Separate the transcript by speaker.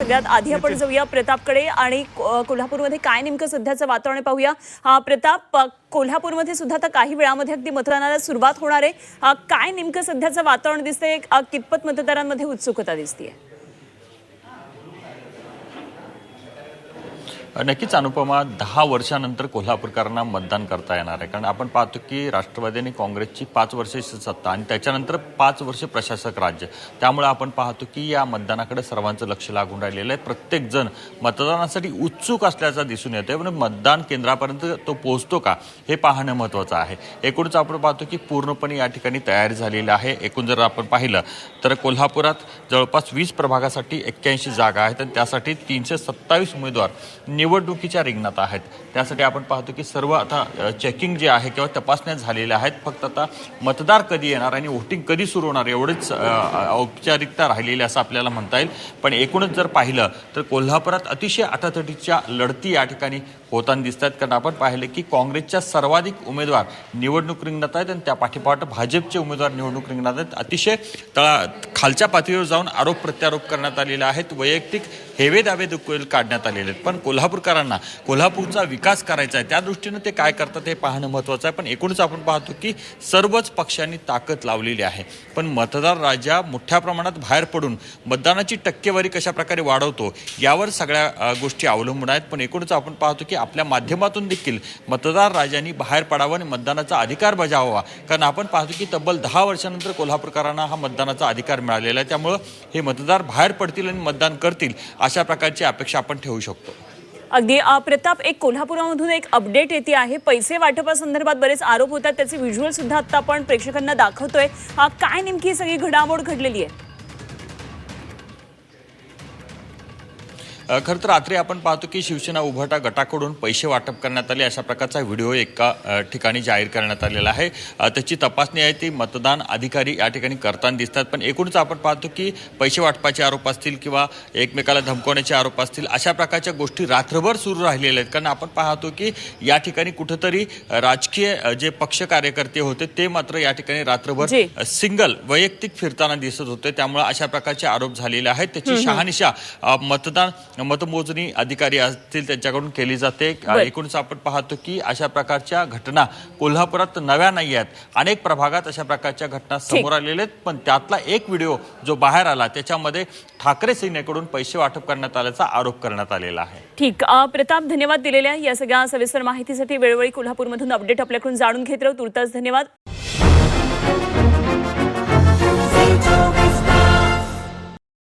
Speaker 1: सगळ्यात आधी आपण जाऊया प्रतापकडे आणि कोल्हापूरमध्ये काय नेमकं सध्याचं वातावरण पाहूया। प्रताप, कोल्हापूरमध्ये सुद्धा आता काही वेळामध्ये अगदी मतदानाला सुरुवात होणार आहे। काय नेमकं सध्याचं वातावरण दिसतंय, कितपत मतदारांमध्ये उत्सुकता दिसतेय?
Speaker 2: नक्कीच अनुपमा, 10 वर्षानंतर कोल्हापूरकरांना मतदान करता येणार आहे। कारण आपण पाहतो की राष्ट्रवादी आणि काँग्रेसची 5 वर्षाची सत्ता आणि त्याच्यानंतर 5 वर्ष प्रशासक राज्य, त्यामुळे आपण पाहतो की या मतदानाकडे सर्वांचं लक्ष लागून राहिलेलं आहे। प्रत्येक जण मतदानासाठी उत्सुक असल्याचं दिसून येतंय, पण मतदान केंद्रापर्यंत तो पोहोचतो का हे पाहणं महत्त्वाचं आहे। एकूणच आपण पाहतो की पूर्णपणे या ठिकाणी तयारी झालेली आहे। एकूण जर आपण पाहिलं तर कोल्हापुरात जवळपास 20 प्रभागासाठी 81 जागा आहेत आणि त्यासाठी 327 उमेदवार निवडणुकीच्या रिंगणात आहेत। त्यासाठी आपण पाहतो की सर्व आता चेकिंग जे आहे किंवा तपासण्या झालेल्या आहेत। फक्त आता मतदार कधी येणार आणि वोटिंग कधी सुरू होणार एवढेच औपचारिकता राहिलेली असं आपल्याला म्हणता येईल। पण एकूणच जर पाहिलं तर कोल्हापुरात अतिशय अटातटीच्या लढती या ठिकाणी होताना दिसतात। कारण आपण पाहिले की काँग्रेसच्या सर्वाधिक उमेदवार निवडणूक रिंगणात आहेत आणि त्या पाठीपाठ भाजपचे उमेदवार निवडणूक रिंगणात आहेत। अतिशय खालच्या पातळीवर जाऊन आरोप प्रत्यारोप करण्यात आलेले आहेत, वैयक्तिक हेवे दावे देखील काढण्यात आलेले आहेत। पण कोल्हापूरकरांना कोल्हापूरचा विकास करायचा आहे, त्या दृष्टीने ते काय करतात हे पाहणं महत्त्वाचं आहे। पण एकूणच आपण पाहतो की सर्वच पक्षांनी ताकद लावलेली आहे, पण मतदार राजा मोठ्या प्रमाणात बाहेर पडून मतदानाची टक्केवारी कशा प्रकारे वाढवतो यावर सगळ्या गोष्टी अवलंबून आहेत। पण एकूणच आपण पाहतो की आपल्या माध्यमातून देखील मतदार राजांनी बाहेर पडावं आणि मतदानाचा अधिकार बजावावा। कारण आपण पाहतो की तब्बल 10 वर्षानंतर कोल्हापूरकरांना हा मतदानाचा अधिकार मिळालेला आहे, त्यामुळे हे मतदार बाहेर पडतील आणि मतदान करतील अशा प्रकारची अपेक्षा आपण ठेवू शकतो।
Speaker 1: अगदी प्रताप, एक कोल्हापुरामधून एक अपडेट येते आहे। पैसे वाटपासंदर्भात बरेच आरोप होतात, त्याचे व्हिज्युअल सुद्धा आता आपण प्रेक्षकांना दाखवतोय। काय नेमकी सगळी घडामोड घडलेली आहे?
Speaker 2: खरं तर रात्री आपण पाहतो की शिवसेना उभाटा गटाकडून पैसे वाटप करण्यात आले अशा प्रकारचा व्हिडिओ एका ठिकाणी जाहीर करण्यात आलेला आहे। त्याची तपासणी आहे ती मतदान अधिकारी या ठिकाणी करताना दिसतात। पण एकूणच आपण पाहतो की पैसे वाटपाचे आरोप असतील किंवा एकमेकाला धमकवण्याचे आरोप असतील अशा प्रकारच्या गोष्टी रात्रभर सुरू राहिलेल्या आहेत। कारण आपण पाहतो की या ठिकाणी कुठंतरी राजकीय जे पक्ष कार्यकर्ते होते ते मात्र या ठिकाणी रात्रभर सिंगल वैयक्तिक फिरताना दिसत होते, त्यामुळे अशा प्रकारचे आरोप झालेले आहेत। त्याची शहानिशा मतमोजणी अधिकारी असतील त्यांच्याकडून केली जाते। एकूणच आपण पाहतो की अशा प्रकारच्या घटना कोल्हापुरात नव्या नाही आहेत, अनेक प्रभागात अशा प्रकारच्या घटना समोर आलेल्या आहेत। पण त्यातला एक व्हिडिओ जो बाहेर आला त्याच्यामध्ये ठाकरे सेनेकडून पैसे वाटप करण्यात आल्याचा आरोप करण्यात आलेला आहे।
Speaker 1: ठीक, प्रताप, धन्यवाद दिलेल्या या सगळ्या सविस्तर माहितीसाठी। वेळोवेळी कोल्हापूरमधून अपडेट आपल्याकडून जाणून घेत राहू। तुर्तास धन्यवाद।